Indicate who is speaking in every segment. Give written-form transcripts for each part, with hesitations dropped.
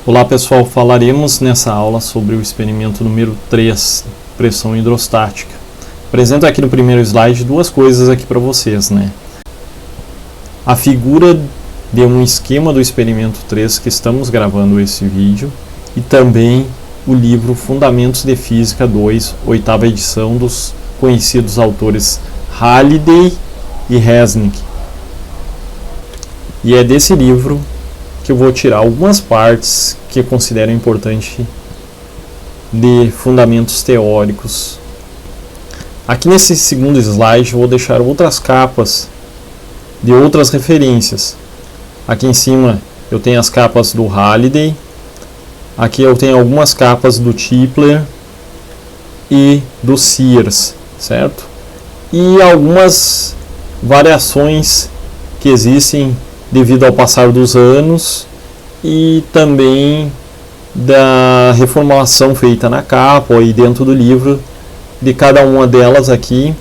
Speaker 1: Olá pessoal, falaremos nessa aula sobre o experimento número 3, pressão hidrostática. Apresento aqui no primeiro slide duas coisas aqui para vocês, né? A figura de um esquema do experimento 3 que estamos gravando esse vídeo e também o livro Fundamentos de Física 2, oitava edição dos conhecidos autores Halliday e Resnick. E é desse livro que eu vou tirar algumas partes que eu considero importante de fundamentos teóricos. Aqui nesse segundo slide eu vou deixar outras capas de outras referências. Aqui em cima eu tenho as capas do Halliday, aqui eu tenho algumas capas do Tipler e do Sears, certo? E algumas variações que existem devido ao passar dos anos e também da reformulação feita na capa e dentro do livro de cada uma delas aqui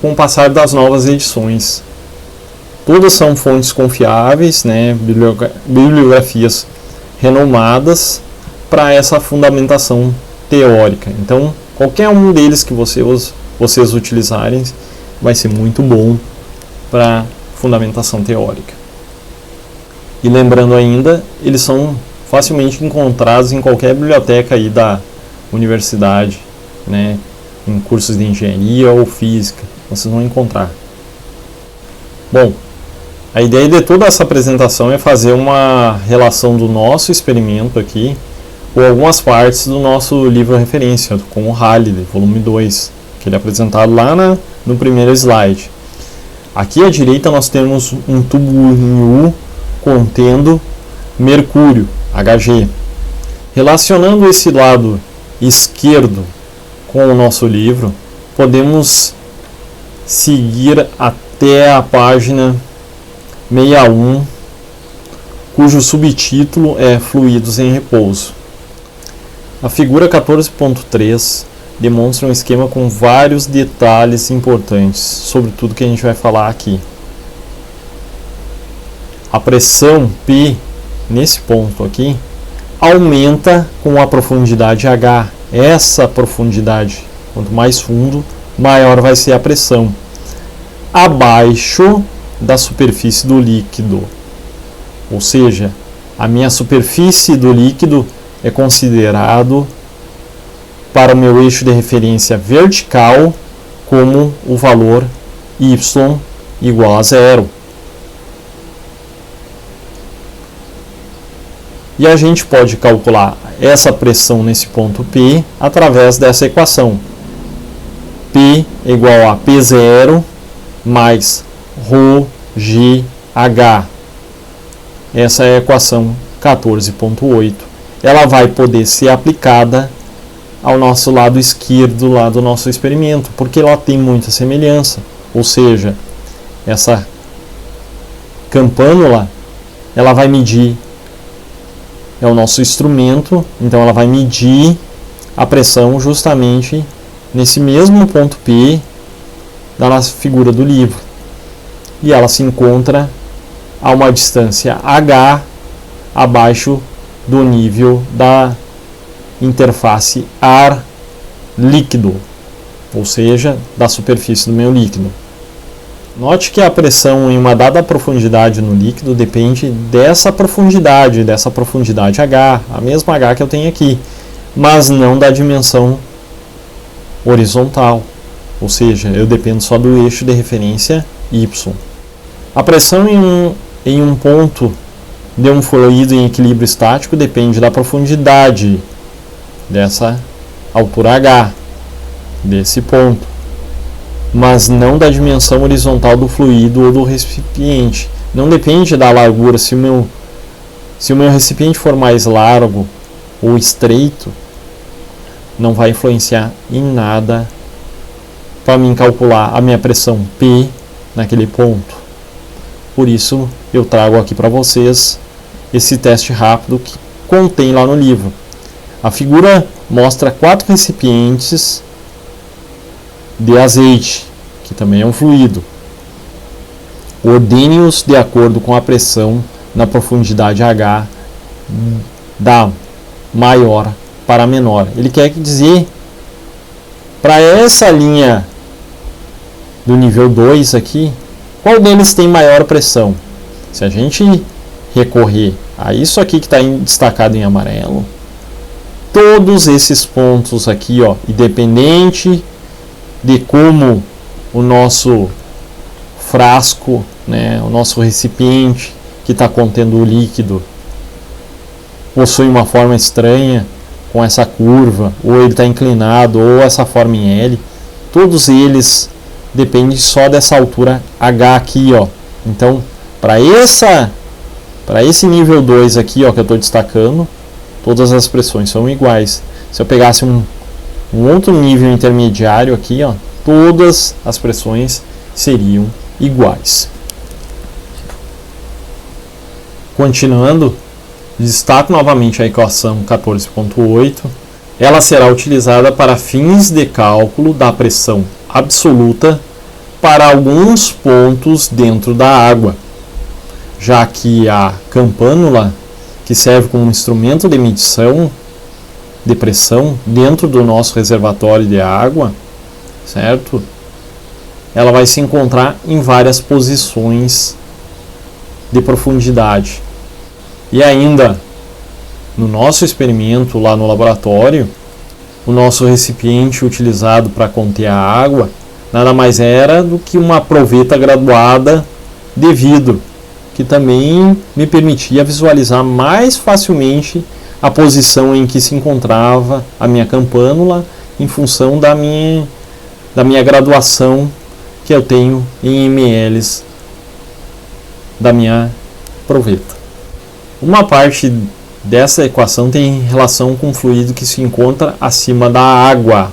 Speaker 1: com o passar das novas edições. Todas são fontes confiáveis, né, bibliografias renomadas para essa fundamentação teórica. Então, qualquer um deles que vocês utilizarem vai ser muito bom para fundamentação teórica. E lembrando ainda, eles são facilmente encontrados em qualquer biblioteca aí da universidade, né, em cursos de engenharia ou física, vocês vão encontrar. Bom, a ideia de toda essa apresentação é fazer uma relação do nosso experimento aqui com algumas partes do nosso livro referência, com o Halliday, volume 2, que ele é apresentado lá no primeiro slide. Aqui à direita nós temos um tubo em U contendo mercúrio, Hg. Relacionando esse lado esquerdo com o nosso livro, podemos seguir até a página 61, cujo subtítulo é Fluidos em Repouso. A figura 14.3 demonstra um esquema com vários detalhes importantes sobre tudo que a gente vai falar aqui. A pressão P, nesse ponto aqui, aumenta com a profundidade H. Essa profundidade, quanto mais fundo, maior vai ser a pressão, abaixo da superfície do líquido. Ou seja, a minha superfície do líquido é considerado para o meu eixo de referência vertical como o valor y igual a 0. E a gente pode calcular essa pressão nesse ponto P através dessa equação. P é igual a P0 mais ρgh. Essa é a equação 14.8. Ela vai poder ser aplicada ao nosso lado esquerdo lá do nosso experimento, porque ela tem muita semelhança. Ou seja, essa campânula, ela vai medir, é o nosso instrumento, então ela vai medir a pressão justamente nesse mesmo ponto P da nossa figura do livro. E ela se encontra a uma distância H abaixo do nível da interface ar-líquido, ou seja, da superfície do meu líquido. Note que a pressão em uma dada profundidade no líquido depende dessa profundidade H, a mesma H que eu tenho aqui, mas não da dimensão horizontal, ou seja, eu dependo só do eixo de referência Y. A pressão em um ponto de um fluido em equilíbrio estático depende da profundidade dessa altura H, desse ponto, mas não da dimensão horizontal do fluido ou do recipiente. Não depende da largura. Se o meu recipiente for mais largo ou estreito, não vai influenciar em nada para mim calcular a minha pressão P naquele ponto. Por isso eu trago aqui para vocês esse teste rápido que contém lá no livro. A figura mostra 4 recipientes de azeite, que também é um fluido. Ordene-os de acordo com a pressão na profundidade H da maior para a menor. Ele quer dizer, para essa linha do nível 2 aqui, qual deles tem maior pressão? Se a gente recorrer a isso aqui que está destacado em amarelo, todos esses pontos aqui, ó, independente de como o nosso frasco, né, o nosso recipiente que está contendo o líquido possui uma forma estranha, com essa curva, ou ele está inclinado, ou essa forma em L, todos eles dependem só dessa altura H aqui, ó. Então, para esse nível 2 aqui, ó, que eu estou destacando, todas as pressões são iguais. Se eu pegasse um outro nível intermediário aqui, ó, todas as pressões seriam iguais. Continuando, destaco novamente a equação 14.8. Ela será utilizada para fins de cálculo da pressão absoluta para alguns pontos dentro da água, já que a campânula, que serve como instrumento de medição de pressão dentro do nosso reservatório de água, certo? Ela vai se encontrar em várias posições de profundidade. E ainda, no nosso experimento lá no laboratório, o nosso recipiente utilizado para conter a água nada mais era do que uma proveta graduada de vidro, que também me permitia visualizar mais facilmente a posição em que se encontrava a minha campânula em função da minha graduação que eu tenho em ml da minha proveta. Uma parte dessa equação tem relação com o fluido que se encontra acima da água.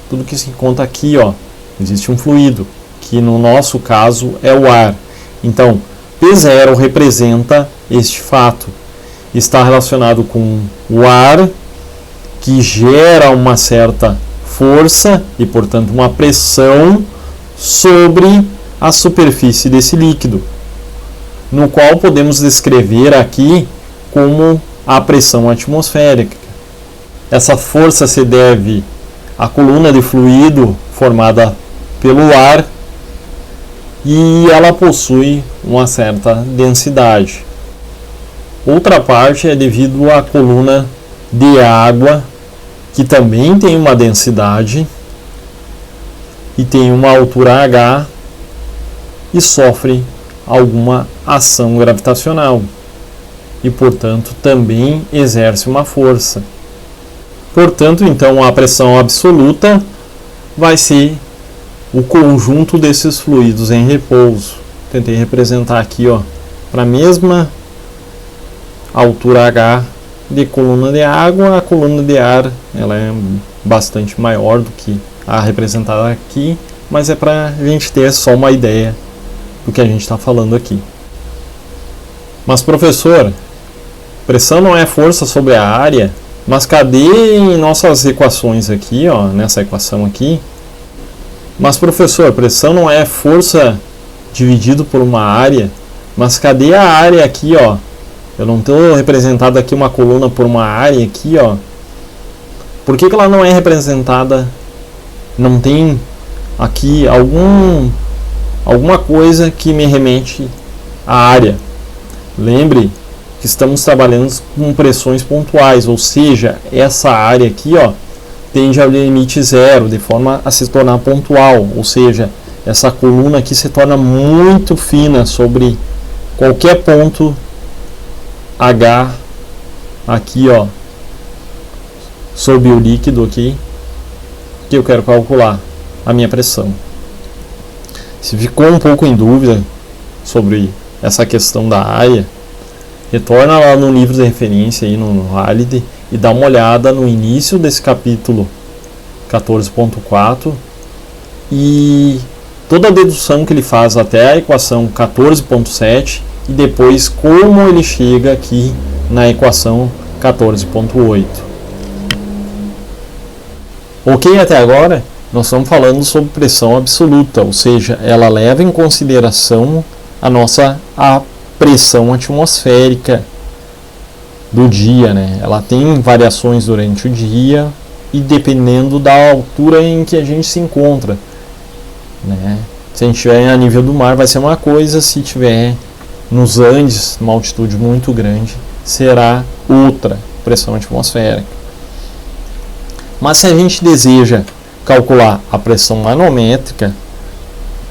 Speaker 1: Tudo que se encontra aqui, ó, existe um fluido, que no nosso caso é o ar. Então, P0 representa este fato. Está relacionado com o ar, que gera uma certa força e, portanto, uma pressão sobre a superfície desse líquido, no qual podemos descrever aqui como a pressão atmosférica. Essa força se deve à coluna de fluido formada pelo ar e ela possui uma certa densidade. Outra parte é devido à coluna de água, que também tem uma densidade e tem uma altura H e sofre alguma ação gravitacional e, portanto, também exerce uma força. Portanto, então, a pressão absoluta vai ser o conjunto desses fluidos em repouso. Tentei representar aqui, ó, para a mesma altura H de coluna de água, a coluna de ar ela é bastante maior do que a representada aqui, mas é para a gente ter só uma ideia do que a gente está falando aqui. Mas, professor, pressão não é força sobre a área? Mas cadê em nossas equações aqui, ó, nessa equação aqui? Mas, professor, pressão não é força dividido por uma área? Mas cadê a área aqui, ó? Eu não estou representado aqui uma coluna por uma área aqui, ó. Por que ela não é representada? Não tem aqui alguma coisa que me remete à área. Lembre que estamos trabalhando com pressões pontuais, ou seja, essa área aqui, ó, tende ao limite zero, de forma a se tornar pontual, ou seja, essa coluna aqui se torna muito fina sobre qualquer ponto H aqui, ó, sobre o líquido aqui, que eu quero calcular a minha pressão. Se ficou um pouco em dúvida sobre essa questão da área, retorna lá no livro de referência aí no Halide e dá uma olhada no início desse capítulo 14.4 e toda a dedução que ele faz até a equação 14.7 e depois como ele chega aqui na equação 14.8. Ok, até agora nós estamos falando sobre pressão absoluta, ou seja, ela leva em consideração a pressão atmosférica do dia, né? Ela tem variações durante o dia e dependendo da altura em que a gente se encontra, né? Se a gente estiver a nível do mar vai ser uma coisa, se estiver nos Andes, numa altitude muito grande, será outra pressão atmosférica. Mas se a gente deseja calcular a pressão manométrica,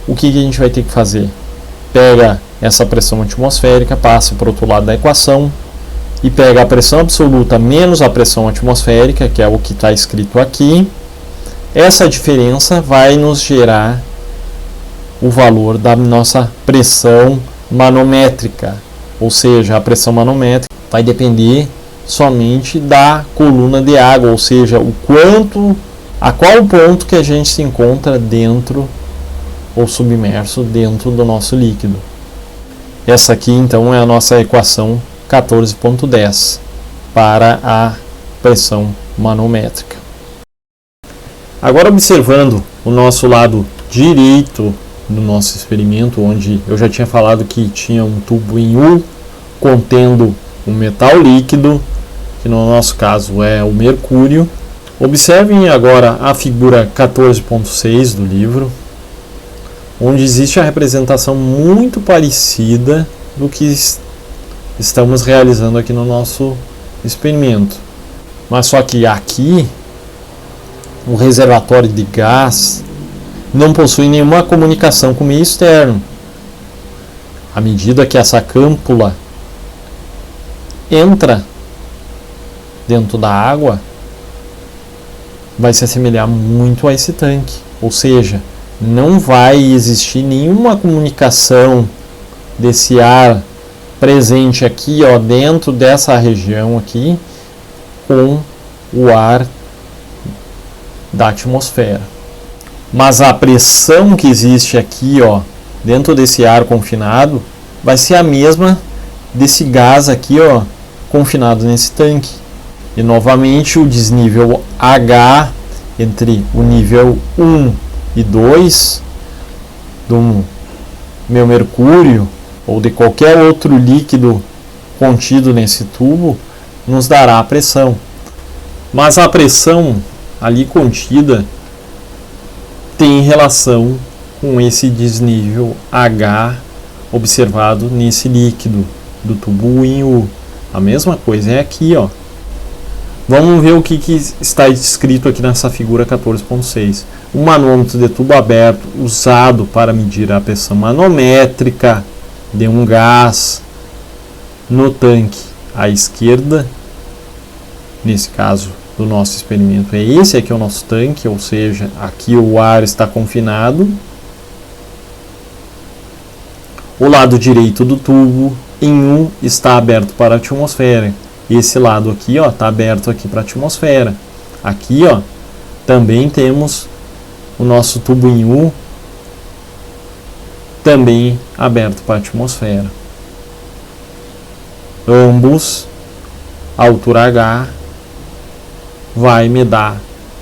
Speaker 1: o que a gente vai ter que fazer? Pega essa pressão atmosférica, passa para o outro lado da equação e pega a pressão absoluta menos a pressão atmosférica, que é o que está escrito aqui. Essa diferença vai nos gerar o valor da nossa pressão manométrica, ou seja, a pressão manométrica vai depender somente da coluna de água, ou seja, o quanto, a qual ponto que a gente se encontra dentro ou submerso dentro do nosso líquido. Essa aqui então é a nossa equação 14.10 para a pressão manométrica. Agora observando o nosso lado direito do nosso experimento, onde eu já tinha falado que tinha um tubo em U contendo um metal líquido, que no nosso caso é o mercúrio. Observem agora a figura 14.6 do livro, onde existe a representação muito parecida do que estamos realizando aqui no nosso experimento. Mas só que aqui o reservatório de gás não possui nenhuma comunicação com o meio externo. À medida que essa câmpula entra dentro da água, vai se assemelhar muito a esse tanque, ou seja, não vai existir nenhuma comunicação desse ar presente aqui, ó, dentro dessa região aqui, com o ar da atmosfera. Mas a pressão que existe aqui, ó, dentro desse ar confinado, vai ser a mesma desse gás aqui, ó, confinado nesse tanque. E novamente o desnível H entre o nível 1 e 2 do meu mercúrio ou de qualquer outro líquido contido nesse tubo nos dará a pressão. Mas a pressão ali contida tem relação com esse desnível H observado nesse líquido do tubo em U. A mesma coisa é aqui, ó. Vamos ver o que está escrito aqui nessa figura 14.6. Um manômetro de tubo aberto usado para medir a pressão manométrica de um gás no tanque à esquerda. Nesse caso do nosso experimento é esse aqui é o nosso tanque, ou seja, aqui o ar está confinado. O lado direito do tubo em U está aberto para a atmosfera. Esse lado aqui, ó, está aberto aqui para a atmosfera. Aqui, ó, também temos o nosso tubo em U também aberto para a atmosfera. Ambos, a altura H vai me dar,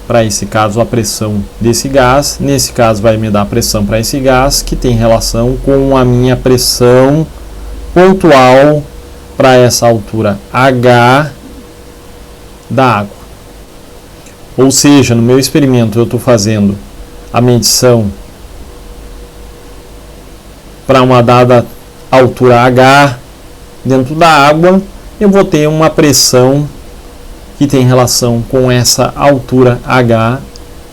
Speaker 1: para esse caso, a pressão desse gás. Nesse caso, vai me dar a pressão para esse gás, que tem relação com a minha pressão pontual para essa altura H da água. Ou seja, no meu experimento eu estou fazendo a medição para uma dada altura H dentro da água, eu vou ter uma pressão que tem relação com essa altura H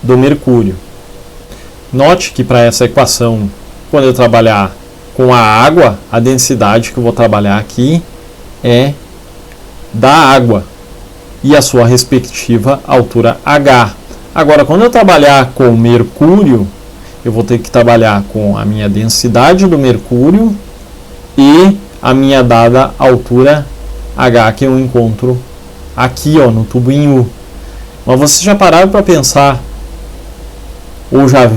Speaker 1: do mercúrio. Note que para essa equação, quando eu trabalhar com a água, a densidade que eu vou trabalhar aqui é da água e a sua respectiva altura H. Agora, quando eu trabalhar com o mercúrio, eu vou ter que trabalhar com a minha densidade do mercúrio e a minha dada altura H que eu encontro aqui, ó, no tubo em U. Mas vocês já pararam para pensar ou já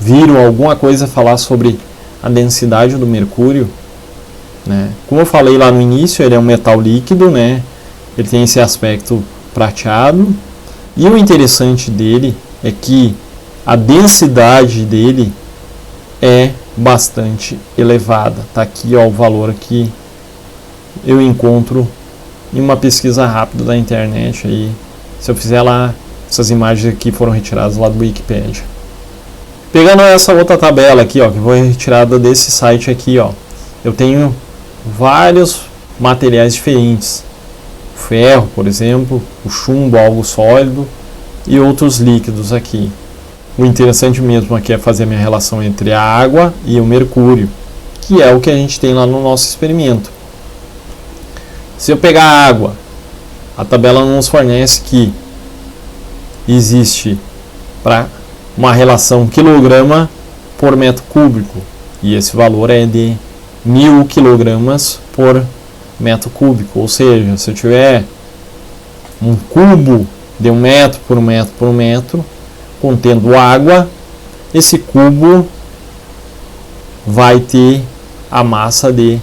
Speaker 1: viram alguma coisa falar sobre a densidade do mercúrio? Né? Como eu falei lá no início, ele é um metal líquido, né? Ele tem esse aspecto prateado, e o interessante dele é que a densidade dele é bastante elevada. Tá aqui, ó, o valor que eu encontro em uma pesquisa rápida da internet aí. Se eu fizer lá, essas imagens aqui foram retiradas lá do Wikipedia. Pegando essa outra tabela aqui, ó, que foi retirada desse site aqui, ó, eu tenho vários materiais diferentes. O ferro, por exemplo, o chumbo, algo sólido, e outros líquidos aqui. O interessante mesmo aqui é fazer a minha relação entre a água e o mercúrio, que é o que a gente tem lá no nosso experimento. Se eu pegar a água, a tabela nos fornece que existe para uma relação quilograma por metro cúbico, e esse valor é de 1000 quilogramas por metro cúbico, ou seja, se eu tiver um cubo de 1 metro por 1 metro por 1 metro contendo água, esse cubo vai ter a massa de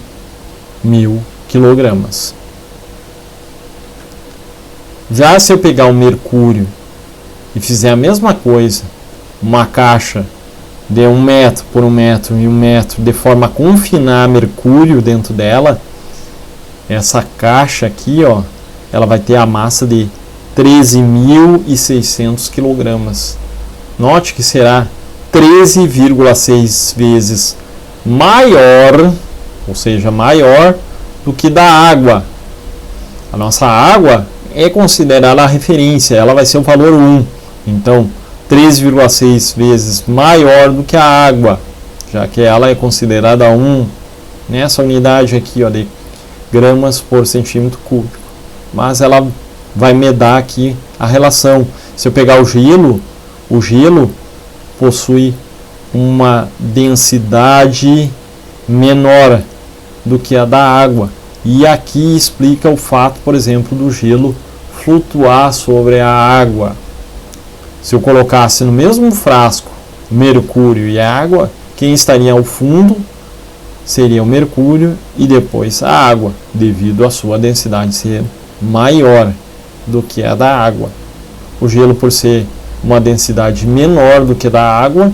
Speaker 1: 1000 quilogramas. Já se eu pegar o mercúrio e fizer a mesma coisa, uma caixa de 1 metro por 1 metro e 1 metro, de forma a confinar mercúrio dentro dela, essa caixa aqui, ó, ela vai ter a massa de 13.600 quilogramas. Note que será 13,6 vezes maior, ou seja, maior do que da água. A nossa água é considerada a referência, ela vai ser o valor 1. Então, 13,6 vezes maior do que a água, já que ela é considerada 1 nessa unidade aqui, ó, de gramas por centímetro cúbico. Mas ela vai me dar aqui a relação. Se eu pegar o gelo possui uma densidade menor do que a da água. E aqui explica o fato, por exemplo, do gelo flutuar sobre a água. Se eu colocasse no mesmo frasco mercúrio e água, quem estaria ao fundo seria o mercúrio e depois a água, devido à sua densidade ser maior do que a da água. O gelo, por ser uma densidade menor do que a da água,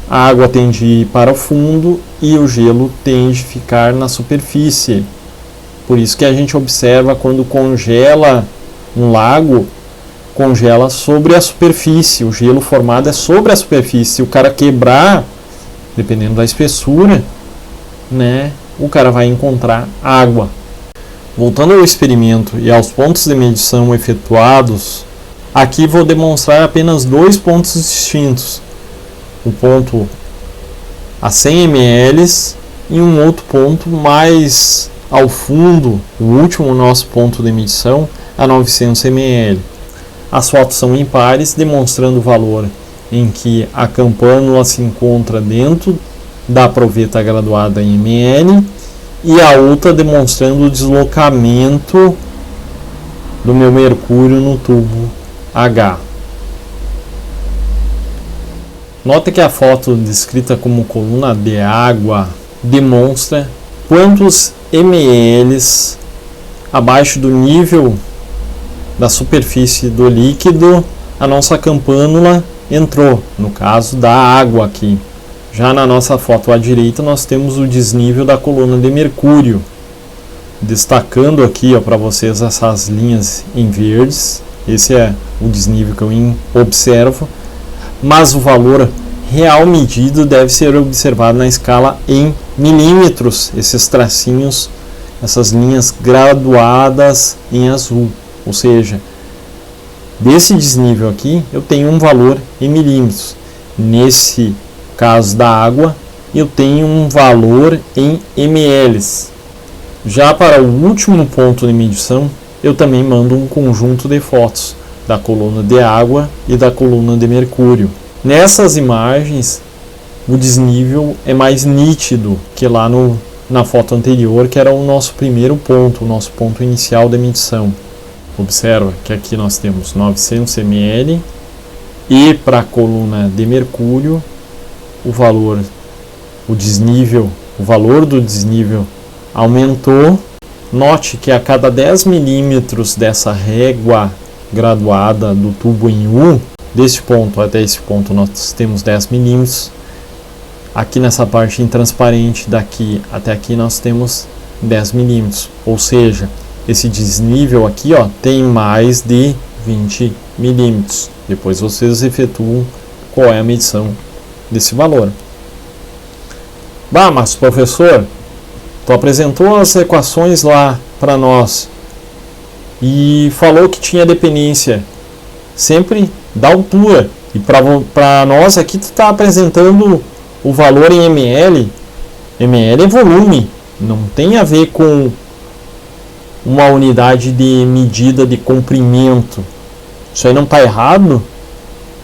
Speaker 1: a água tende a ir para o fundo e o gelo tende a ficar na superfície. Por isso que a gente observa quando congela um lago, congela sobre a superfície, o gelo formado é sobre a superfície. Se o cara quebrar, dependendo da espessura, né, o cara vai encontrar água. Voltando ao experimento e aos pontos de medição efetuados, aqui vou demonstrar apenas 2 pontos distintos. O ponto a 100 ml e um outro ponto mais ao fundo, o último nosso ponto de medição, a 900 ml. As fotos são impares, demonstrando o valor em que a campânula se encontra dentro da proveta graduada em ml, e a outra demonstrando o deslocamento do meu mercúrio no tubo H. Nota que a foto descrita como coluna de água demonstra quantos ml abaixo do nível da superfície do líquido a nossa campânula entrou, no caso da água aqui. Já na nossa foto à direita nós temos o desnível da coluna de mercúrio, destacando aqui para vocês essas linhas em verdes. Esse é o desnível que eu observo, mas o valor real medido deve ser observado na escala em milímetros, esses tracinhos, essas linhas graduadas em azul, ou seja, desse desnível aqui eu tenho um valor em milímetros. Nesse caso da água, eu tenho um valor em ml. Já para o último ponto de medição, eu também mando um conjunto de fotos da coluna de água e da coluna de mercúrio. Nessas imagens, o desnível é mais nítido que lá na foto anterior, que era o nosso primeiro ponto, o nosso ponto inicial de medição. Observa que aqui nós temos 900 ml e para a coluna de mercúrio o valor do desnível aumentou. Note que a cada 10 milímetros dessa régua graduada do tubo em U, deste ponto até esse ponto nós temos 10 milímetros. Aqui nessa parte intransparente, daqui até aqui nós temos 10 milímetros. Ou seja, esse desnível aqui, ó, tem mais de 20 milímetros. Depois vocês efetuam qual é a medição desse valor. Bah, mas professor, tu apresentou as equações lá para nós e falou que tinha dependência sempre da altura. E para nós aqui tu está apresentando o valor em ml. ml é volume, não tem a ver com uma unidade de medida de comprimento. Isso aí não está errado?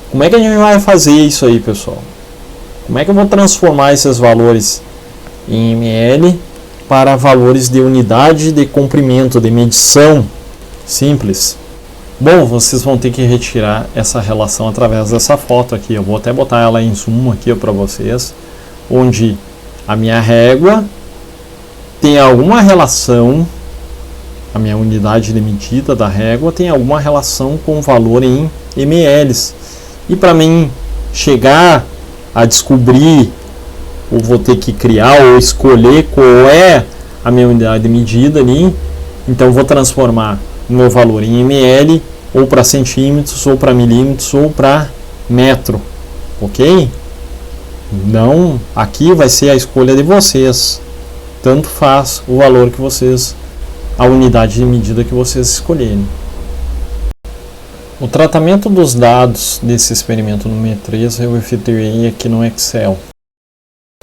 Speaker 1: Como é que a gente vai fazer isso aí, pessoal? Como é que eu vou transformar esses valores em ml para valores de unidade de comprimento, de medição simples? Bom, vocês vão ter que retirar essa relação através dessa foto aqui. Eu vou até botar ela em zoom aqui para vocês, onde a minha régua tem alguma relação, a minha unidade de medida da régua tem alguma relação com o valor em ml. E para mim chegar a descobrir, ou vou ter que criar ou escolher qual é a minha unidade de medida ali, então vou transformar o meu valor em ml, ou para centímetros, ou para milímetros, ou para metro, ok? Não, aqui vai ser a escolha de vocês, tanto faz o valor que vocês, a unidade de medida que vocês escolherem. O tratamento dos dados desse experimento número 3 eu efetuei aqui no Excel.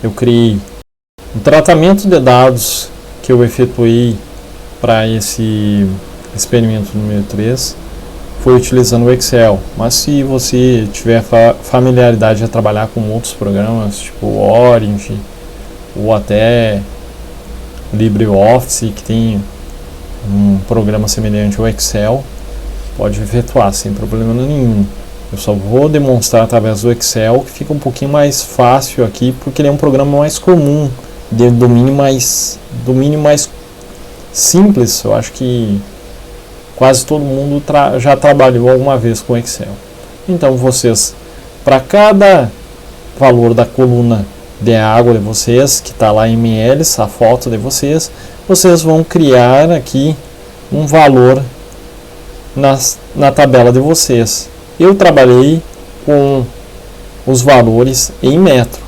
Speaker 1: Eu criei o tratamento de dados que eu efetuei para esse experimento número 3 foi utilizando o Excel, mas se você tiver familiaridade a trabalhar com outros programas, tipo Orange ou até LibreOffice, que tem um programa semelhante ao Excel, pode efetuar sem problema nenhum. Eu só vou demonstrar através do Excel, que fica um pouquinho mais fácil aqui, porque ele é um programa mais comum, de domínio mais simples. Eu acho que quase todo mundo já trabalhou alguma vez com Excel. Então vocês, para cada valor da coluna de água de vocês, que está lá em ml, a foto de vocês vão criar aqui um valor na tabela de vocês. Eu trabalhei com os valores em metro.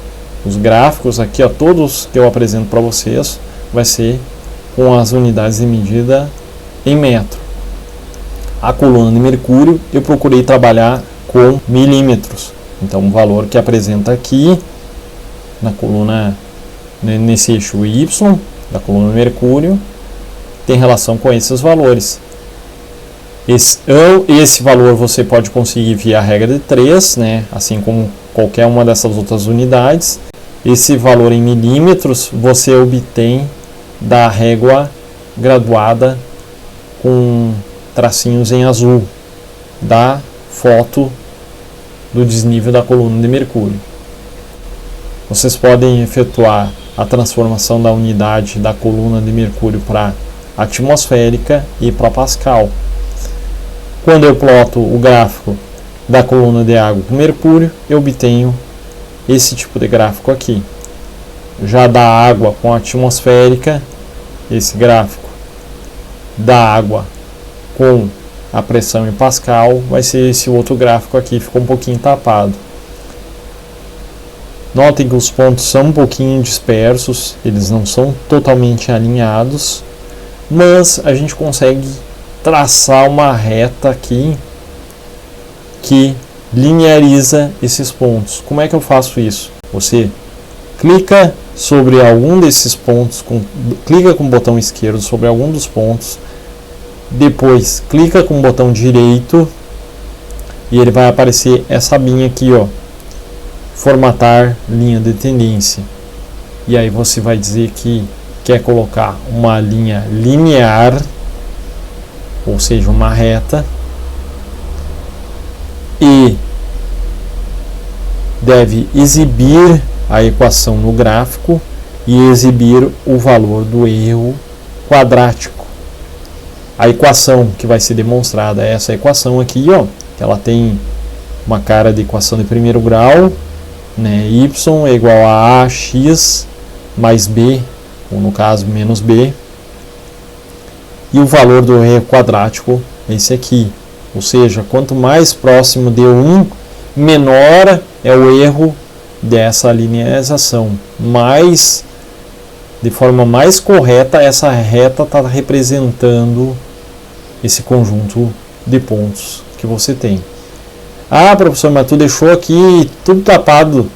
Speaker 1: Os gráficos aqui, ó, todos que eu apresento para vocês, vai ser com as unidades de medida em metro. A coluna de mercúrio eu procurei trabalhar com milímetros. Então o valor que apresenta aqui na coluna, nesse eixo Y da coluna de mercúrio, tem relação com esses valores. Esse valor você pode conseguir via regra de 3, né? Assim como qualquer uma dessas outras unidades. Esse valor em milímetros você obtém da régua graduada com tracinhos em azul da foto do desnível da coluna de mercúrio. Vocês podem efetuar a transformação da unidade da coluna de mercúrio para atmosférica e para Pascal. Quando eu ploto o gráfico da coluna de água com mercúrio, eu obtenho esse tipo de gráfico aqui. Já da água com atmosférica, esse gráfico da água com a pressão em Pascal vai ser esse outro gráfico aqui, ficou um pouquinho tapado. Notem que os pontos são um pouquinho dispersos, eles não são totalmente alinhados, mas a gente consegue traçar uma reta aqui que lineariza esses pontos. Como é que eu faço isso? Você clica sobre algum desses pontos, clica com o botão esquerdo sobre algum dos pontos, depois clica com o botão direito e ele vai aparecer essa abinha aqui, ó, formatar linha de tendência. E aí você vai dizer que quer colocar uma linha linear, ou seja, uma reta, e deve exibir a equação no gráfico e exibir o valor do erro quadrático. A equação que vai ser demonstrada é essa equação aqui, ó, que ela tem uma cara de equação de primeiro grau, né? Y é igual a ax mais b, ou no caso menos b, e o valor do erro quadrático é esse aqui. Ou seja, quanto mais próximo de 1, menor é o erro dessa linearização. Mais, de forma mais correta, essa reta está representando esse conjunto de pontos que você tem. Ah, professor, mas tu deixou aqui tudo tapado,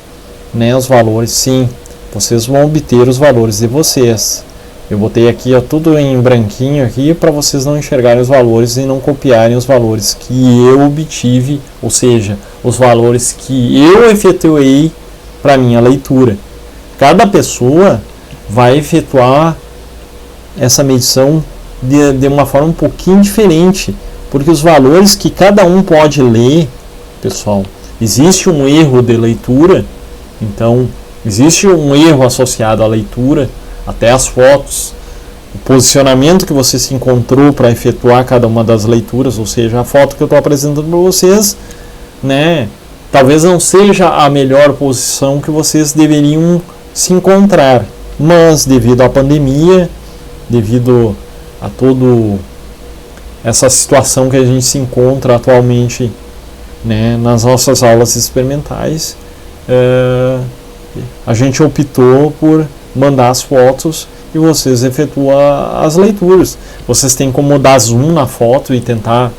Speaker 1: né, os valores. Sim, vocês vão obter os valores de vocês. Eu botei aqui, ó, tudo em branquinho aqui para vocês não enxergarem os valores e não copiarem os valores que eu obtive, ou seja, os valores que eu efetuei para minha leitura. Cada pessoa vai efetuar essa medição de uma forma um pouquinho diferente, porque os valores que cada um pode ler, pessoal, existe um erro de leitura, então existe um erro associado à leitura, até as fotos, o posicionamento que você se encontrou para efetuar cada uma das leituras, ou seja, a foto que eu estou apresentando para vocês, né, talvez não seja a melhor posição que vocês deveriam se encontrar, mas devido à pandemia, devido a toda essa situação que a gente se encontra atualmente, né, nas nossas aulas experimentais, a gente optou por mandar as fotos e vocês efetuam as leituras. Vocês têm como dar zoom na foto e tentar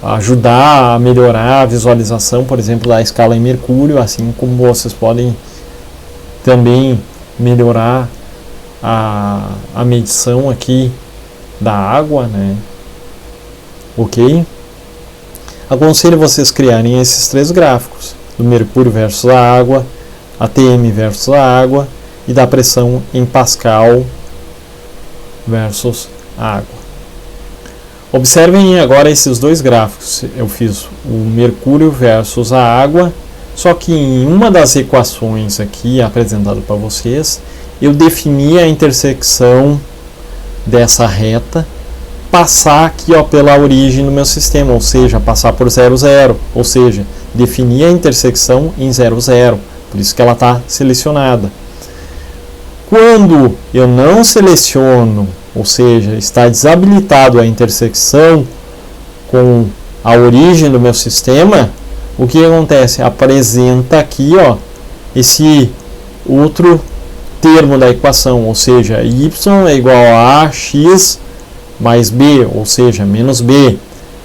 Speaker 1: ajudar a melhorar a visualização, por exemplo, da escala em mercúrio, assim como vocês podem também melhorar a medição aqui da água, né? Ok? Aconselho vocês criarem esses 3 gráficos, do mercúrio versus a água, ATM versus a água e da pressão em Pascal versus a água. Observem agora esses 2 gráficos. Eu fiz o mercúrio versus a água, só que em uma das equações aqui apresentado para vocês, eu defini a intersecção dessa reta, passar aqui, ó, pela origem do meu sistema, ou seja, passar por 0, 0, ou seja, definir a intersecção em 0, 0, por isso que ela está selecionada. Quando eu não seleciono, ou seja, está desabilitado a intersecção com a origem do meu sistema, o que acontece? Apresenta aqui, ó, esse outro termo da equação, ou seja, y é igual a x mais b, ou seja, menos b.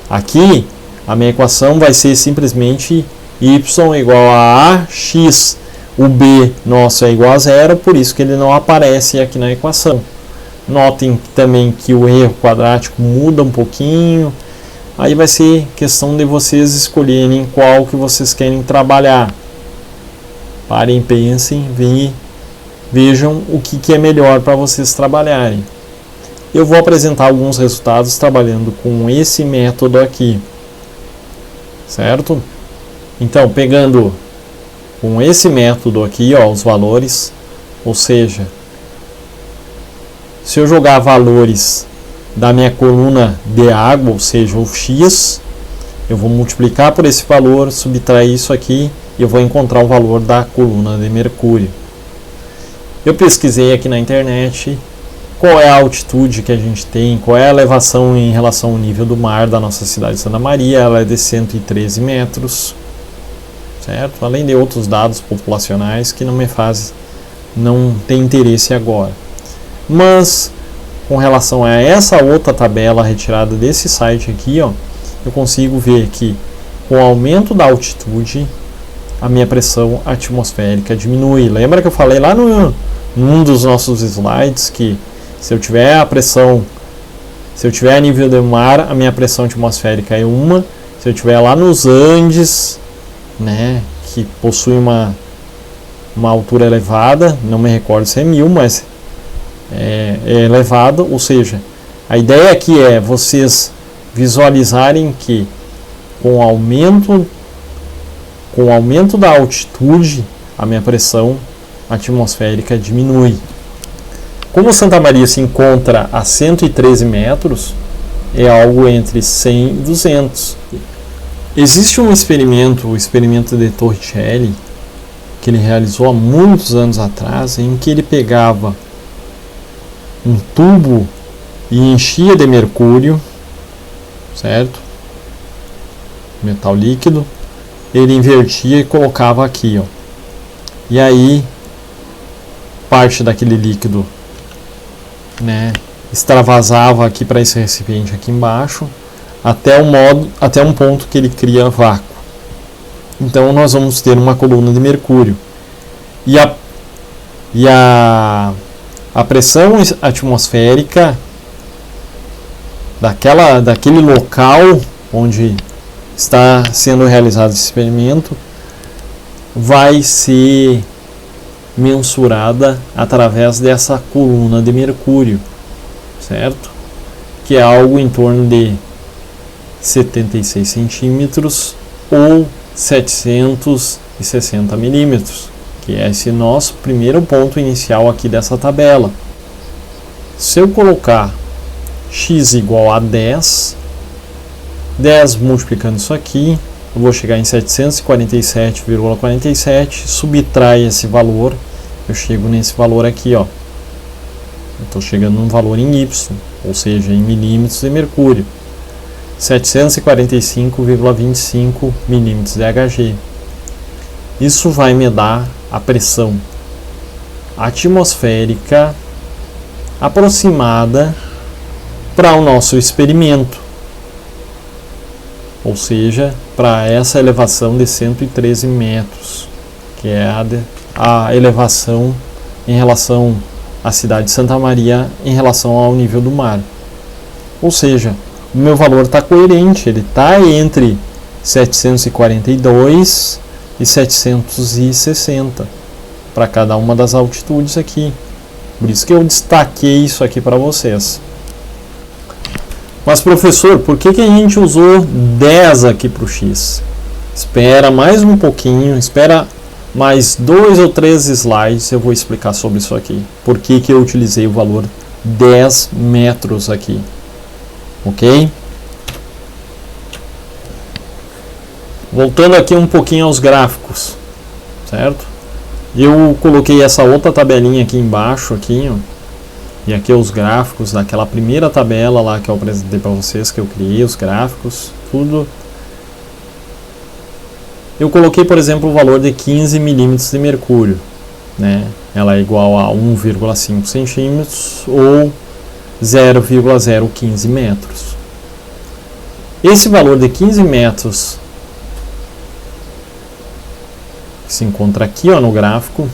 Speaker 1: Aqui, a minha equação vai ser simplesmente y igual a x. O b nosso é igual a 0, por isso que ele não aparece aqui na equação. Notem também que o erro quadrático muda um pouquinho. Aí vai ser questão de vocês escolherem qual que vocês querem trabalhar. Parem, pensem, vejam o que é melhor para vocês trabalharem. Eu vou apresentar alguns resultados trabalhando com esse método aqui, certo? Então, pegando com esse método aqui, ó, os valores, ou seja, se eu jogar valores da minha coluna de água, ou seja, o x, eu vou multiplicar por esse valor, subtrair isso aqui e eu vou encontrar o valor da coluna de mercúrio. Eu pesquisei aqui na internet qual é a altitude que a gente tem, qual é a elevação em relação ao nível do mar da nossa cidade de Santa Maria. Ela é de 113 metros, certo? Além de outros dados populacionais que não tem interesse agora. Mas com relação a essa outra tabela retirada desse site aqui, ó, eu consigo ver que com o aumento da altitude a minha pressão atmosférica diminui. Lembra que eu falei lá num dos nossos slides que se eu tiver a pressão, se eu tiver a nível do mar, a minha pressão atmosférica é 1. Se eu tiver lá nos Andes, né, que possui uma altura elevada, não me recordo se é 1000, mas é elevado, ou seja, a ideia aqui é vocês visualizarem que com o aumento da altitude, a minha pressão atmosférica diminui. Como Santa Maria se encontra a 113 metros, é algo entre 100 e 200. Existe um experimento, o experimento de Torricelli, que ele realizou há muitos anos atrás, em que ele pegava um tubo e enchia de mercúrio, certo? Metal líquido, ele invertia e colocava aqui, ó. E aí parte daquele líquido, né, extravasava aqui para esse recipiente aqui embaixo, até um ponto que ele cria vácuo. Então nós vamos ter uma coluna de mercúrio. E a pressão atmosférica daquele local onde está sendo realizado esse experimento vai ser mensurada através dessa coluna de mercúrio, certo? Que é algo em torno de 76 centímetros ou 760 milímetros, que é esse nosso primeiro ponto inicial aqui dessa tabela. Se eu colocar x igual a 10 multiplicando isso aqui, eu vou chegar em 747,47, subtrai esse valor, eu chego nesse valor aqui, ó. Eu estou chegando num valor em y, ou seja, em milímetros de mercúrio. 745,25 milímetros de Hg. Isso vai me dar a pressão atmosférica aproximada para o nosso experimento, ou seja, para essa elevação de 113 metros, que é a elevação em relação à cidade de Santa Maria em relação ao nível do mar. Ou seja, o meu valor está coerente, ele está entre 742 e 760 para cada uma das altitudes aqui. Por isso que eu destaquei isso aqui para vocês. Mas professor, por que a gente usou 10 aqui para o x? Espera mais um pouquinho, espera mais 2 ou 3 slides, eu vou explicar sobre isso aqui. Por que eu utilizei o valor 10 metros aqui, ok? Voltando aqui um pouquinho aos gráficos, certo? Eu coloquei essa outra tabelinha aqui embaixo, aqui, ó. E aqui os gráficos daquela primeira tabela lá que eu apresentei para vocês, que eu criei os gráficos, tudo. Eu coloquei, por exemplo, o valor de 15 milímetros de mercúrio, né? Ela é igual a 1,5 centímetros ou 0,015 metros. Esse valor de 15 metros que se encontra aqui, ó, no gráfico,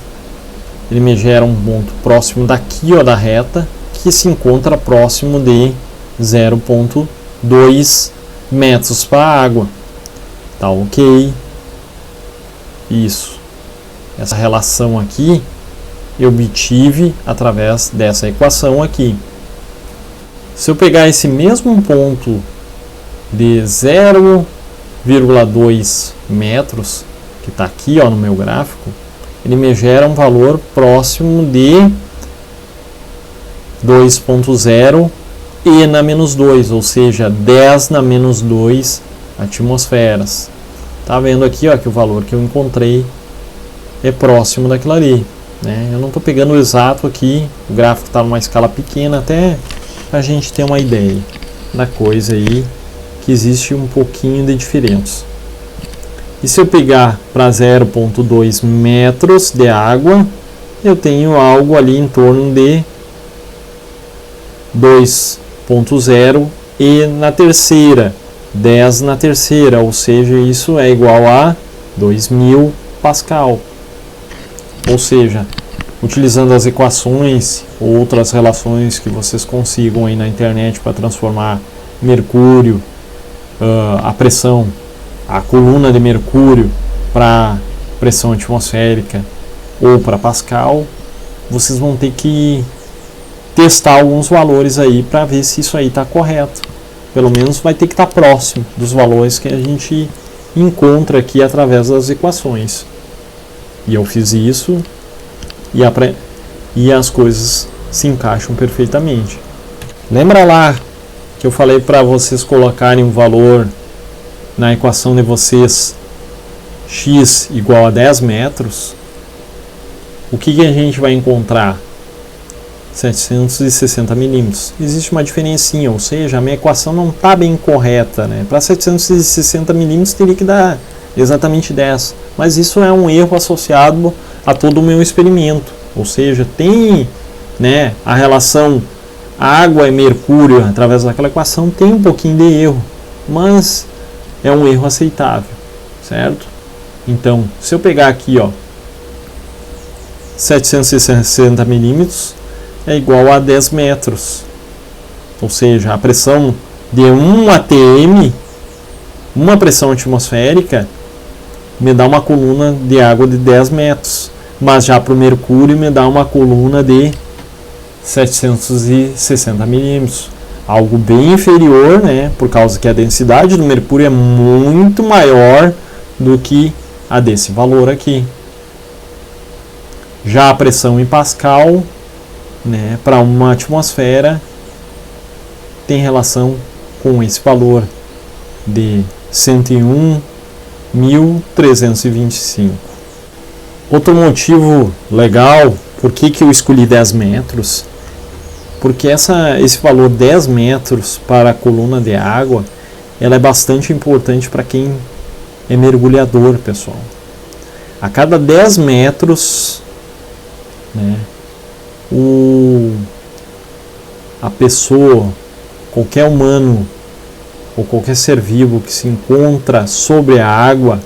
Speaker 1: ele me gera um ponto próximo daqui, ó, da reta, que se encontra próximo de 0,2 metros para a água. Tá ok? Isso. Essa relação aqui eu obtive através dessa equação aqui. Se eu pegar esse mesmo ponto de 0,2 metros, que está aqui, ó, no meu gráfico, ele me gera um valor próximo de 2,0 e na menos 2, ou seja, 10 na menos 2 atmosferas. Tá vendo aqui, ó, que o valor que eu encontrei é próximo daquilo ali, né? Eu não estou pegando o exato aqui, o gráfico está numa escala pequena, até a gente ter uma ideia da coisa aí, que existe um pouquinho de diferença. E se eu pegar para 0,2 metros de água, eu tenho algo ali em torno de 2,0 e na terceira, 10 na terceira, ou seja, isso é igual a 2.000 Pascal. Ou seja, utilizando as equações ou outras relações que vocês consigam aí na internet para transformar mercúrio, a pressão, a coluna de mercúrio para pressão atmosférica ou para Pascal, vocês vão ter que testar alguns valores aí para ver se isso aí está correto. Pelo menos vai ter que estar próximo dos valores que a gente encontra aqui através das equações. E eu fiz isso e as coisas se encaixam perfeitamente. Lembra lá que eu falei para vocês colocarem um valor na equação de vocês, x igual a 10 metros? O que a gente vai encontrar? 760 milímetros. Existe uma diferencinha, ou seja, a minha equação não está bem correta, né? Para 760 milímetros teria que dar exatamente 10, mas isso é um erro associado a todo o meu experimento, ou seja, tem, né, a relação água e mercúrio através daquela equação tem um pouquinho de erro, mas é um erro aceitável, certo? Então, se eu pegar aqui, ó, 760 milímetros é igual a 10 metros, ou seja, a pressão de 1 atm, uma pressão atmosférica, me dá uma coluna de água de 10 metros, mas já para o mercúrio me dá uma coluna de 760 milímetros, algo bem inferior, né, por causa que a densidade do mercúrio é muito maior do que a desse valor aqui. Já a pressão em Pascal, né, para uma atmosfera tem relação com esse valor de 101.325. Outro motivo legal, por que eu escolhi 10 metros? Porque esse valor 10 metros para a coluna de água, ela é bastante importante para quem é mergulhador, pessoal. A cada 10 metros, né, a pessoa, qualquer humano ou qualquer ser vivo que se encontra sobre a água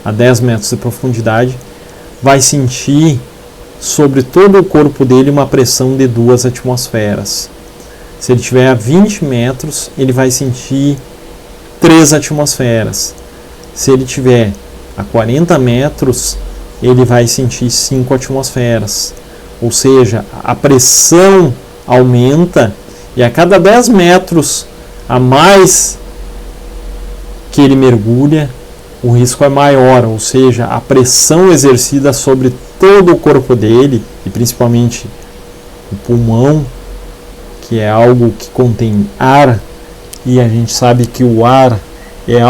Speaker 1: a 10 metros de profundidade vai sentir sobre todo o corpo dele uma pressão de 2 atmosferas. Se ele estiver a 20 metros, ele vai sentir 3 atmosferas. Se ele estiver a 40 metros, ele vai sentir 5 atmosferas. Ou seja, a pressão aumenta e a cada 10 metros a mais que ele mergulha, o risco é maior, ou seja, a pressão exercida sobre todo o corpo dele, e principalmente o pulmão, que é algo que contém ar, e a gente sabe que o ar é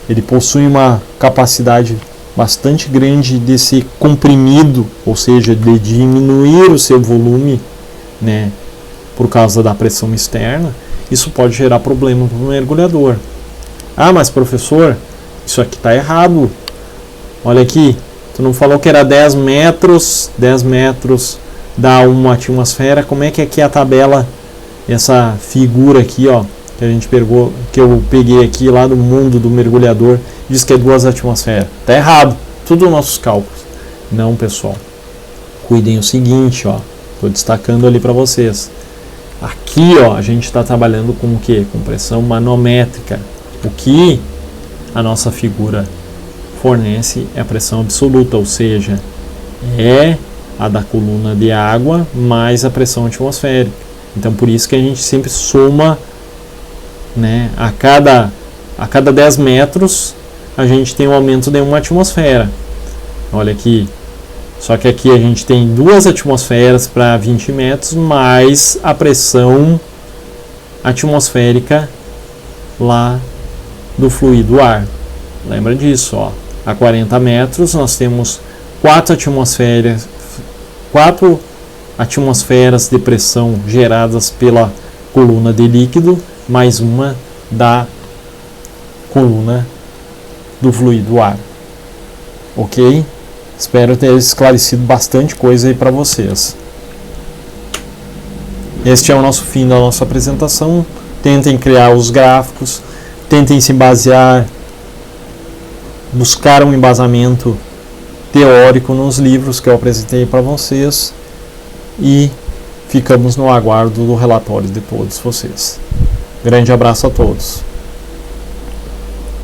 Speaker 1: ele possui uma capacidade bastante grande de ser comprimido, ou seja, de diminuir o seu volume, né, por causa da pressão externa. Isso pode gerar problema para o mergulhador. Ah, mas professor, isso aqui está errado. Olha aqui, tu não falou que era 10 metros, 10 metros dá uma atmosfera. Como é que aqui a tabela, essa figura aqui, ó, que a gente pegou, que eu peguei aqui lá do mundo do mergulhador, diz que é 2 atmosferas. Está errado, tudo nossos cálculos. Não, pessoal. Cuidem o seguinte, ó, estou destacando ali para vocês. Aqui, ó, a gente está trabalhando com o quê? Com pressão manométrica. O que a nossa figura fornece é a pressão absoluta, ou seja, é a da coluna de água mais a pressão atmosférica. Então, por isso que a gente sempre soma, né, a cada 10 metros a gente tem um aumento de 1 atmosfera. Olha aqui. Só que aqui a gente tem 2 atmosferas para 20 metros, mais a pressão atmosférica lá do fluido ar. Lembra disso, ó. A 40 metros nós temos 4 atmosferas de pressão geradas pela coluna de líquido, mais uma da coluna do fluido ar. Ok? Espero ter esclarecido bastante coisa aí para vocês. Este é o nosso fim da nossa apresentação. Tentem criar os gráficos, tentem se basear, buscar um embasamento teórico nos livros que eu apresentei para vocês e ficamos no aguardo do relatório de todos vocês. Grande abraço a todos.